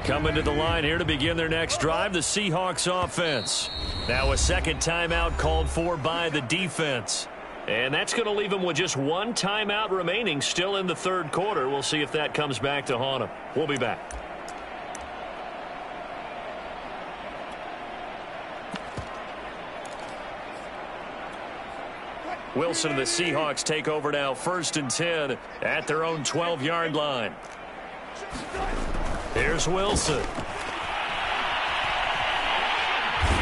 S1: Coming to the line here to begin their next drive, the Seahawks offense. Now a second timeout called for by the defense. And that's going to leave them with just one timeout remaining still in the third quarter. We'll see if that comes back to haunt them. We'll be back. Wilson and the Seahawks take over now, 1st and 10 at their own 12-yard line. Here's Wilson.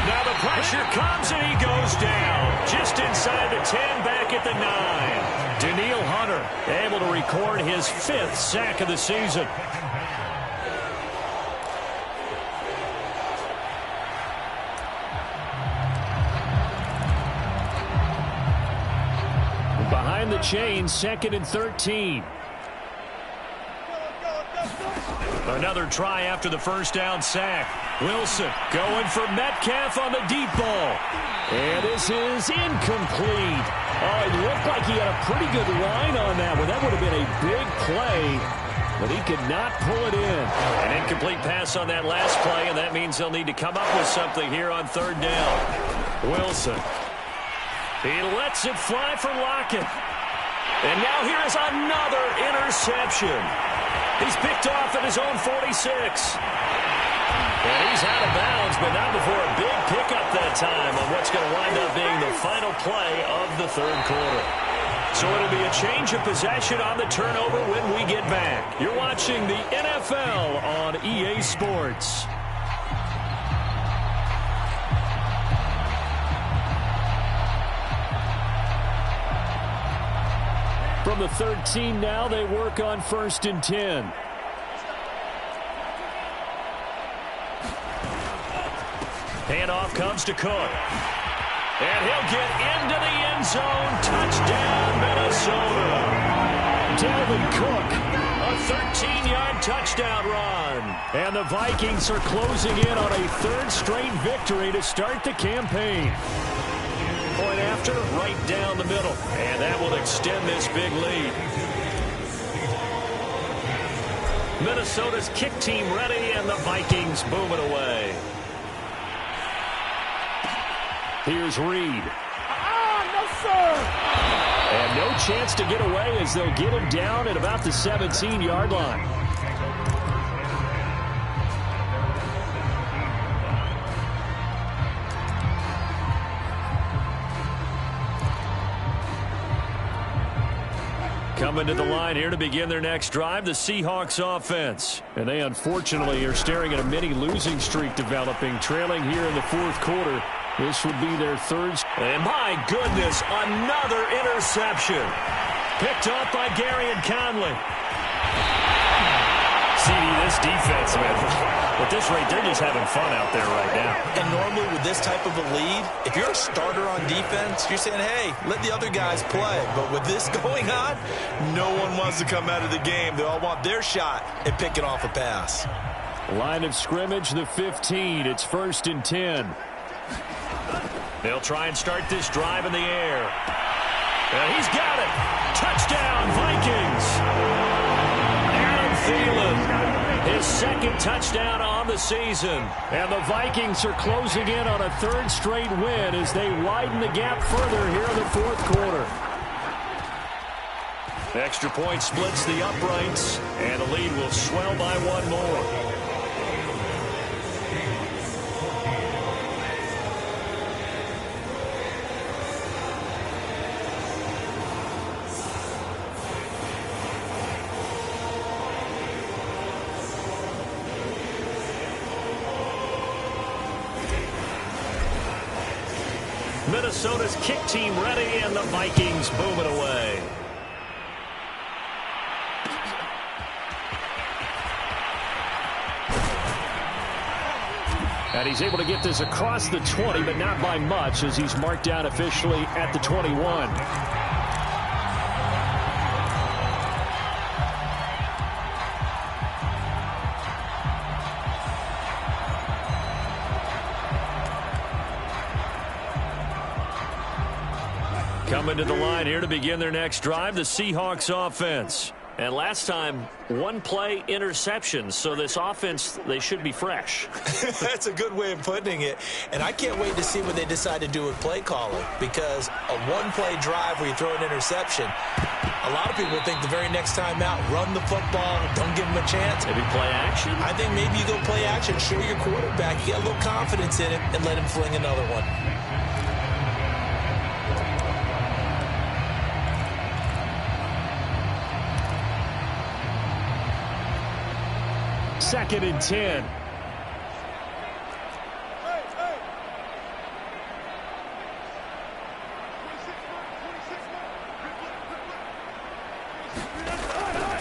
S1: Now the pressure comes and he goes down. Just inside the 10, back at the 9. Danielle Hunter able to record his 5th sack of the season. Behind the chains, 2nd and 13. Another try after the first down sack. Wilson going for Metcalf on the deep ball. And this is incomplete. Oh, it looked like he had a pretty good line on that one. That would have been a big play, but he could not pull it in. An incomplete pass on that last play, and that means they'll need to come up with something here on 3rd down. Wilson. He lets it fly for Lockett. And now here is another interception. He's picked off at his own 46. And he's out of bounds, but not before a big pickup that time on what's going to wind up being the final play of the third quarter. So it'll be a change of possession on the turnover when we get back. You're watching the NFL on EA Sports. From the 13 now, they work on 1st and 10. Handoff comes to Cook. And he'll get into the end zone. Touchdown, Minnesota. Dalvin Cook, a 13-yard touchdown run. And the Vikings are closing in on a 3rd straight victory to start the campaign. Point after, right down the middle. And that will extend this big lead. Minnesota's kick team ready, and the Vikings boom it away. Here's Reed.
S4: No, sir.
S1: And no chance to get away as they'll get him down at about the 17-yard line. Coming to the line here to begin their next drive, the Seahawks offense. And they unfortunately are staring at a mini losing streak developing, trailing here in the 4th quarter. This would be their 3rd. And my goodness, another interception. Picked up by Gary and Conley. CD, this defense, man. At this rate, they're just having fun out there right now.
S2: And normally with this type of a lead, if you're a starter on defense, you're saying, hey, let the other guys play. But with this going on, no one wants to come out of the game. They all want their shot at picking off a pass.
S1: Line of scrimmage, the 15. It's 1st and 10. They'll try and start this drive in the air. And he's got it. Touchdown, Vikings. Adam Thielen. His 2nd touchdown on the season. And the Vikings are closing in on a 3rd straight win as they widen the gap further here in the 4th quarter. Extra point splits the uprights, and the lead will swell by one more. Minnesota's kick team ready, and the Vikings boom it away. And he's able to get this across the 20, but not by much, as he's marked down officially at the 21. Coming to the line here to begin their next drive, the Seahawks offense. And last time, one play interception. So this offense, they should be fresh.
S2: That's a good way of putting it. And I can't wait to see what they decide to do with play calling, because a one-play drive where you throw an interception, a lot of people think the very next time out, run the football, don't give them a chance.
S1: Maybe play action?
S2: I think maybe you go play action, show your quarterback, you get a little confidence in it, and let him fling another one.
S3: Second and 10.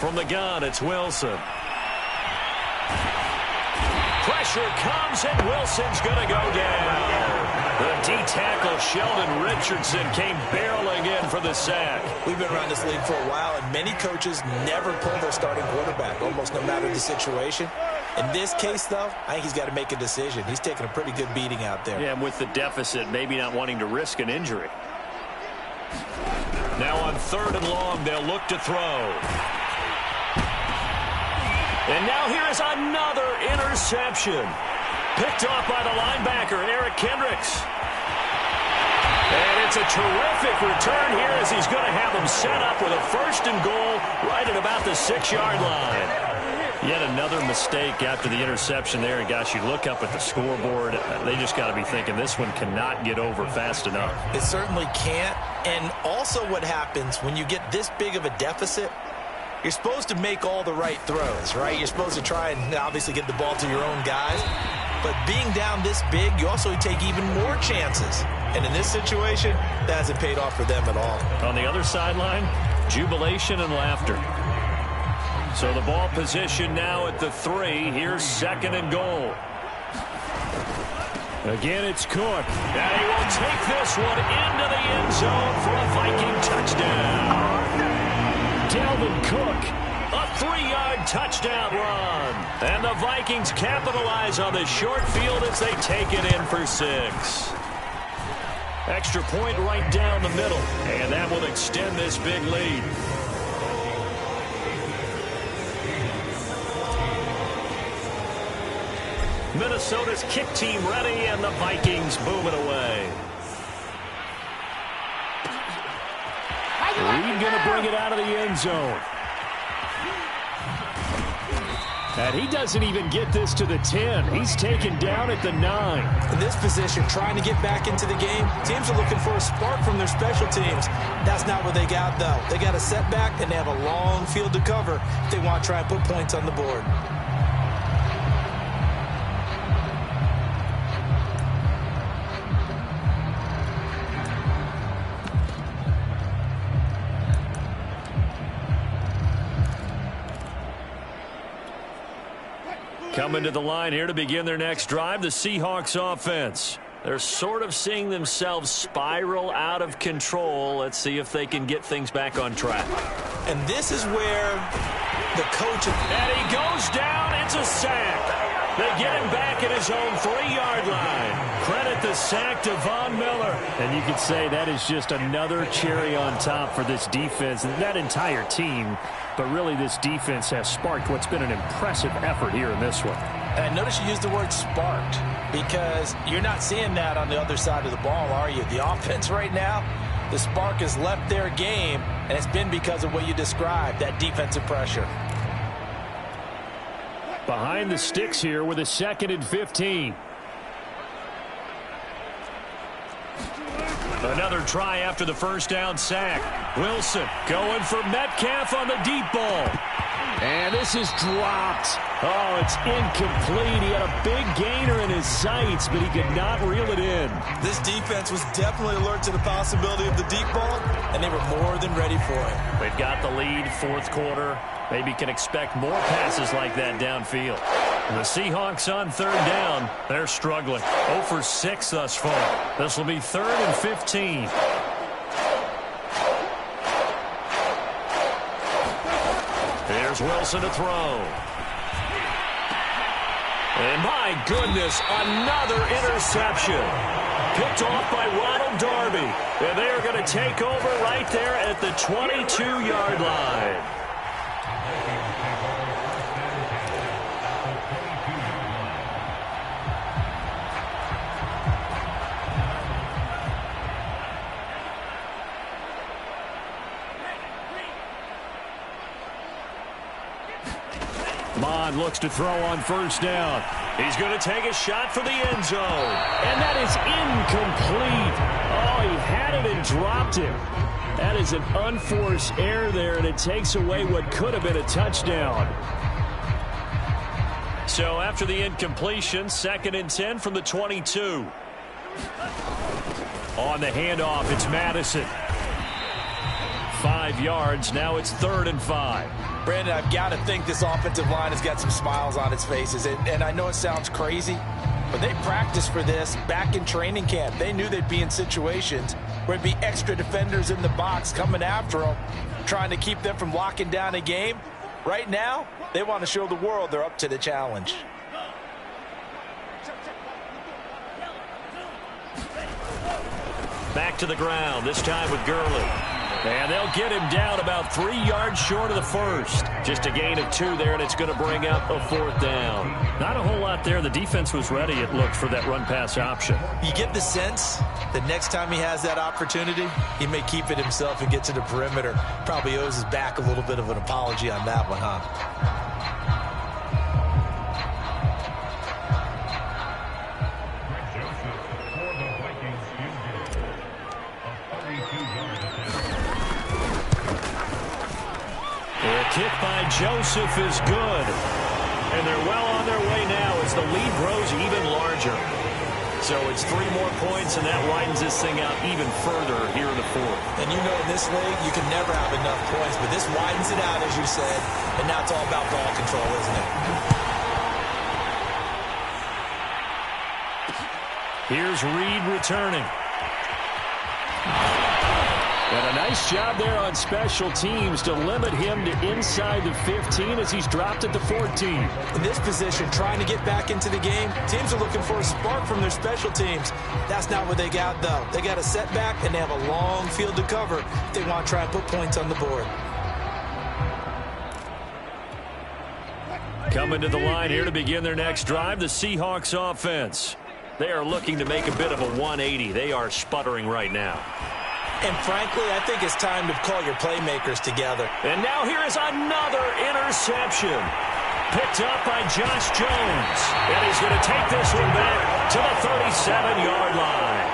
S1: From the gun, it's Wilson. Pressure comes, and Wilson's going to go down. The D-tackle, Sheldon Richardson, came barreling in for the sack.
S2: We've been around this league for a while, and many coaches never pull their starting quarterback, almost no matter the situation. In this case, though, I think he's got to make a decision. He's taking a pretty good beating out there.
S1: Yeah, and with the deficit, maybe not wanting to risk an injury. Now on 3rd and long, they'll look to throw. And now here is another interception. Picked off by the linebacker, Eric Kendricks. And it's a terrific return here, as he's going to have them set up with a 1st and goal right at about the 6-yard line. Yet another mistake after the interception there. And, gosh, you look up at the scoreboard. They just got to be thinking this one cannot get over fast enough.
S2: It certainly can't. And also what happens when you get this big of a deficit, you're supposed to make all the right throws, right? You're supposed to try and obviously get the ball to your own guys. But being down this big, you also take even more chances. And in this situation, that hasn't paid off for them at all.
S1: On the other sideline, jubilation and laughter. So the ball position now at the 3. Here's 2nd and goal.
S3: Again, it's Cook.
S1: And he will take this one into the end zone for a Viking touchdown.
S3: Dalvin Cook.
S1: A 3-yard touchdown run. And the Vikings capitalize on the short field as they take it in for 6. Extra point right down the middle. And that will extend this big lead. Minnesota's kick team ready, and the Vikings boom it away.
S3: Reed going to bring it out of the end zone. And he doesn't even get this to the 10. He's taken down at the 9.
S2: In this position, trying to get back into the game, teams are looking for a spark from their special teams. That's not what they got, though. They got a setback, and they have a long field to cover if they want to try and put points on the board.
S1: Coming to the line here to begin their next drive, the Seahawks offense. They're sort of seeing themselves spiral out of control. Let's see if they can get things back on track.
S2: And this is where the coach...
S1: And he goes down. It's a sack. They get him back at his own 3-yard line. Credit the sack to Von Miller.
S3: And you could say that is just another cherry on top for this defense and that entire team. But really, this defense has sparked what's been an impressive effort here in this one.
S2: And notice you use the word sparked, because you're not seeing that on the other side of the ball, are you? The offense right now, the spark has left their game, and it's been because of what you described, that defensive pressure.
S3: Behind the sticks here with a 2nd and 15.
S1: Another try after the first down sack. Wilson going for Metcalf on the deep ball.
S3: And this is dropped. Oh, it's incomplete. He had a big gainer in his sights, but he could not reel it in.
S2: This defense was definitely alert to the possibility of the deep ball, and they were more than ready for it.
S1: They've got the lead, fourth quarter. Maybe can expect more passes like that downfield. And the Seahawks on third down, they're struggling. 0 for 6 thus far. This will be 3rd and 15. Here's Wilson to throw. And my goodness, another interception. Picked off by Ronald Darby. And they are going to take over right there at the 22-yard line. Mond looks to throw on first down. He's going to take a shot for the end zone. And that is incomplete. Oh, he had it and dropped it. That is an unforced error there, and it takes away what could have been a touchdown. So after the incompletion, 2nd and 10 from the 22. On the handoff, it's Madison. 5 yards. Now it's 3rd and 5.
S2: Brandon, I've got to think this offensive line has got some smiles on its faces. And I know it sounds crazy, but they practiced for this back in training camp. They knew they'd be in situations where there'd be extra defenders in the box coming after them, trying to keep them from locking down a game. Right now, they want to show the world they're up to the challenge.
S1: Back to the ground, this time with Gurley. And they'll get him down about 3 yards short of the first. Just a gain of 2 there, and it's going to bring up a 4th down. Not a whole lot there. The defense was ready, it looked, for that run-pass option.
S2: You get the sense that next time he has that opportunity, he may keep it himself and get to the perimeter. Probably owes his back a little bit of an apology on that one, huh?
S1: Kick by Joseph is good. And they're well on their way now as the lead grows even larger. So it's 3 more points, and that widens this thing out even further here in the 4th.
S2: And you know in this league, you can never have enough points, but this widens it out, as you said, and now it's all about ball control, isn't it?
S1: Here's Reed returning. And a nice job there on special teams to limit him to inside the 15 as he's dropped at the 14.
S2: In this position, trying to get back into the game, teams are looking for a spark from their special teams. That's not what they got, though. They got a setback, and they have a long field to cover if they want to try and put points on the board.
S1: Coming to the line here to begin their next drive, the Seahawks offense. They are looking to make a bit of a 180. They are sputtering right now.
S2: And frankly, I think it's time to call your playmakers together.
S1: And now here is another interception. Picked up by Josh Jones. And he's going to take this one back to the 37-yard line.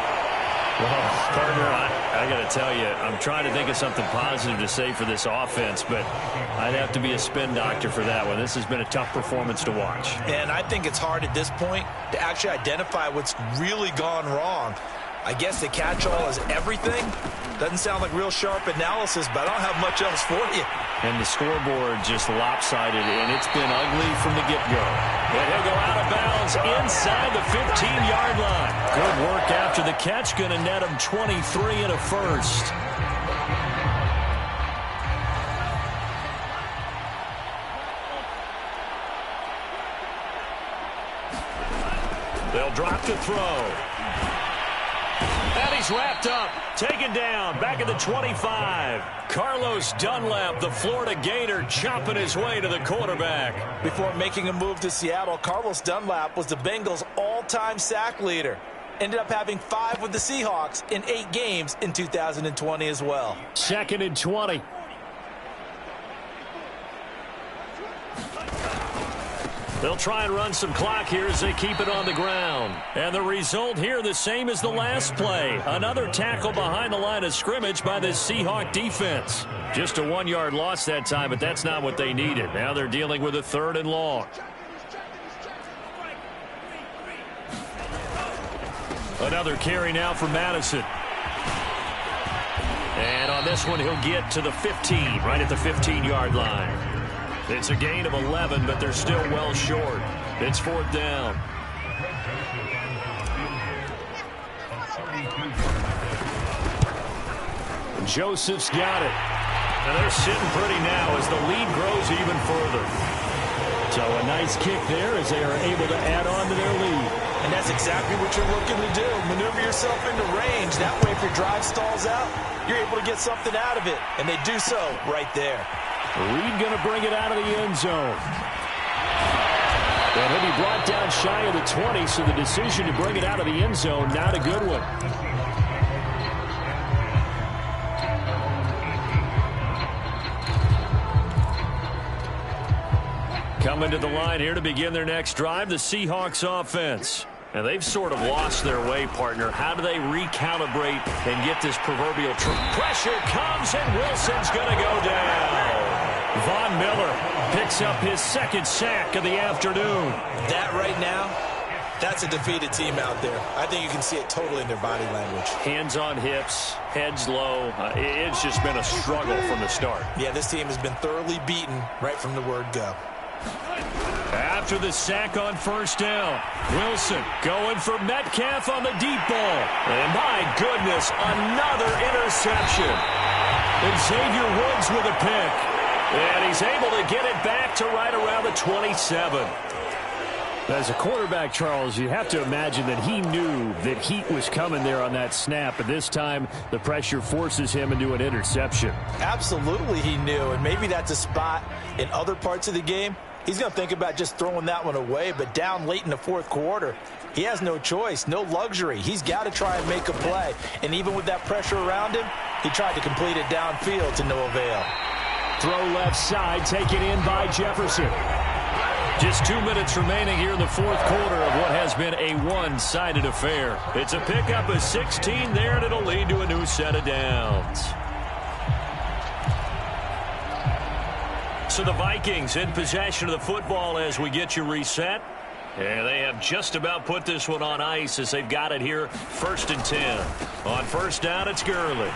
S1: Well, partner, I got to tell you, I'm trying to think of something positive to say for this offense, but I'd have to be a spin doctor for that one. This has been a tough performance to watch.
S2: And I think it's hard at this point to actually identify what's really gone wrong. I guess the catch-all is everything. Doesn't sound like real sharp analysis, but I don't have much else for you.
S1: And the scoreboard just lopsided, and it's been ugly from the get-go. And he'll go out of bounds inside the 15-yard line. Good work after the catch. Going to net him 23 and a first. They'll drop to throw. And he's wrapped up, taken down, back at the 25. Carlos Dunlap, the Florida Gator, chopping his way to the quarterback.
S2: Before making a move to Seattle, Carlos Dunlap was the Bengals' all-time sack leader. Ended up having 5 with the Seahawks in 8 games in 2020 as well.
S1: 2nd and 20. They'll try and run some clock here as they keep it on the ground. And the result here the same as the last play. Another tackle behind the line of scrimmage by the Seahawk defense. Just a 1-yard loss that time, but that's not what they needed. Now they're dealing with a 3rd and long. Another carry now for Madison. And on this one, he'll get to the 15, right at the 15-yard line. It's a gain of 11, but they're still well short. It's 4th down. Joseph's got it. And they're sitting pretty now as the lead grows even further.
S3: So a nice kick there as they are able to add on to their lead.
S2: And that's exactly what you're looking to do. Maneuver yourself into range. That way, if your drive stalls out, you're able to get something out of it. And they do so right there.
S3: Reed going to bring it out of the end zone. And he'll be brought down shy of the 20, so the decision to bring it out of the end zone, not a good one.
S1: Coming to the line here to begin their next drive, the Seahawks offense. And they've sort of lost their way, partner. How do they recalibrate and get this proverbial pressure comes, and Wilson's going to go down. Von Miller picks up his 2nd sack of the afternoon.
S2: That right now, that's a defeated team out there. I think you can see it totally in their body language.
S1: Hands on hips, heads low. It's just been a struggle from the start.
S2: Yeah, this team has been thoroughly beaten right from the word go.
S1: After the sack on 1st down, Wilson going for Metcalf on the deep ball. And my goodness, another interception. And Xavier Woods with a pick. And he's able to get it back to right around the 27.
S3: As a quarterback, Charles, you have to imagine that he knew that heat was coming there on that snap. But this time, the pressure forces him into an interception.
S2: Absolutely he knew. And maybe that's a spot in other parts of the game. He's going to think about just throwing that one away. But down late in the 4th quarter, he has no choice, no luxury. He's got to try and make a play. And even with that pressure around him, he tried to complete it downfield to no avail.
S3: Throw left side, taken in by Jefferson.
S1: Just 2 minutes remaining here in the 4th quarter of what has been a one-sided affair. It's a pickup of 16 there, and it'll lead to a new set of downs. So the Vikings in possession of the football as we get you reset. And they have just about put this one on ice as they've got it here, 1st and 10. On 1st down, it's Gurley.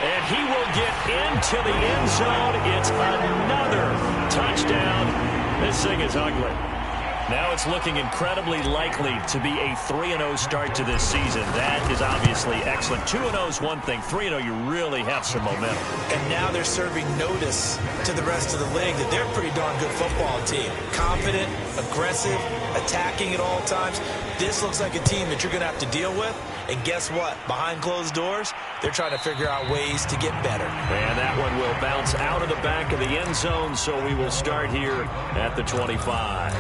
S1: And he will get into the end zone. It's another touchdown. This thing is ugly. Now it's looking incredibly likely to be a 3-0 start to this season. That is obviously excellent. 2-0 is one thing. 3-0, you really have some momentum.
S2: And now they're serving notice to the rest of the league that they're a pretty darn good football team. Confident, aggressive, attacking at all times. This looks like a team that you're going to have to deal with. And guess what? Behind closed doors, they're trying to figure out ways to get better.
S1: And that one will bounce out of the back of the end zone, so we will start here at the 25.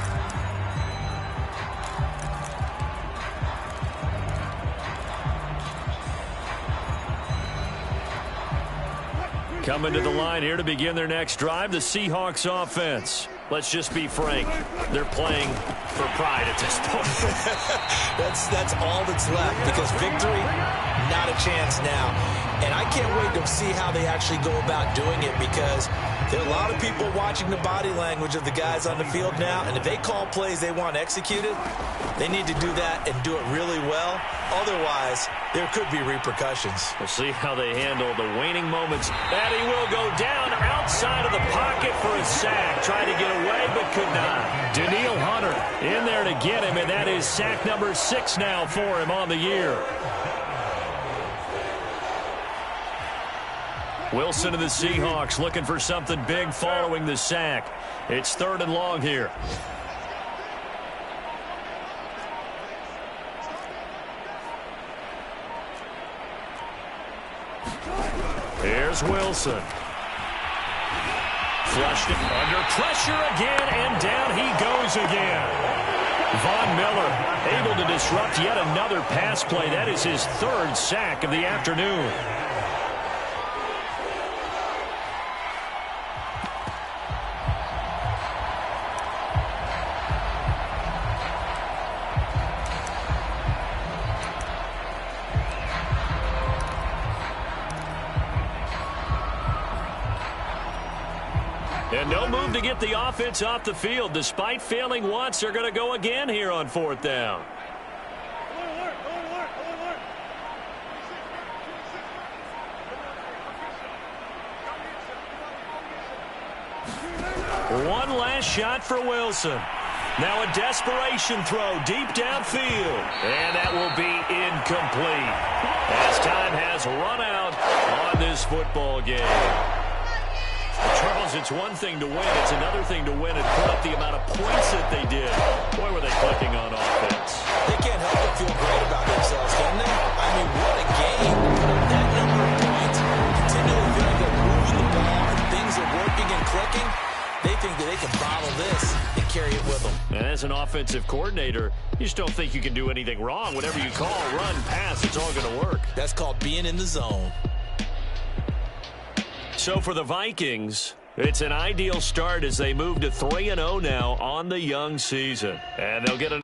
S1: Coming to the line here to begin their next drive, the Seahawks offense. Let's just be frank. They're playing for pride at this point.
S2: That's all that's left, because victory, not a chance now. And I can't wait to see how they actually go about doing it, because there are a lot of people watching the body language of the guys on the field now, and if they call plays they want executed, they need to do that and do it really well. Otherwise, there could be repercussions.
S1: We'll see how they handle the waning moments. And he will go down outside of the pocket for a sack. Tried to get away, but could not. Daniil Hunter in there to get him, and that is sack number 6 now for him on the year. Wilson and the Seahawks looking for something big following the sack. It's 3rd and long here. Here's Wilson. Flushed it under pressure again, and down he goes again. Von Miller able to disrupt yet another pass play. That is his 3rd sack of the afternoon. And no move to get the offense off the field. Despite failing once, they're going to go again here on 4th down. One last shot for Wilson. Now a desperation throw deep downfield. And that will be incomplete. As time has run out on this football game. Charles, it's one thing to win. It's another thing to win and put up the amount of points that they did. Boy, were they clicking on offense.
S2: They can't help but feel great about themselves, can they? I mean, what a game. Put up that number of points. Continually feel like they're moving the ball and things are working and clicking. They think that they can bottle this and carry it with them.
S1: And as an offensive coordinator, you just don't think you can do anything wrong. Whatever you call, run, pass, it's all going to work.
S2: That's called being in the zone.
S1: So for the Vikings, it's an ideal start as they move to 3-0 now on the young season. And they'll get a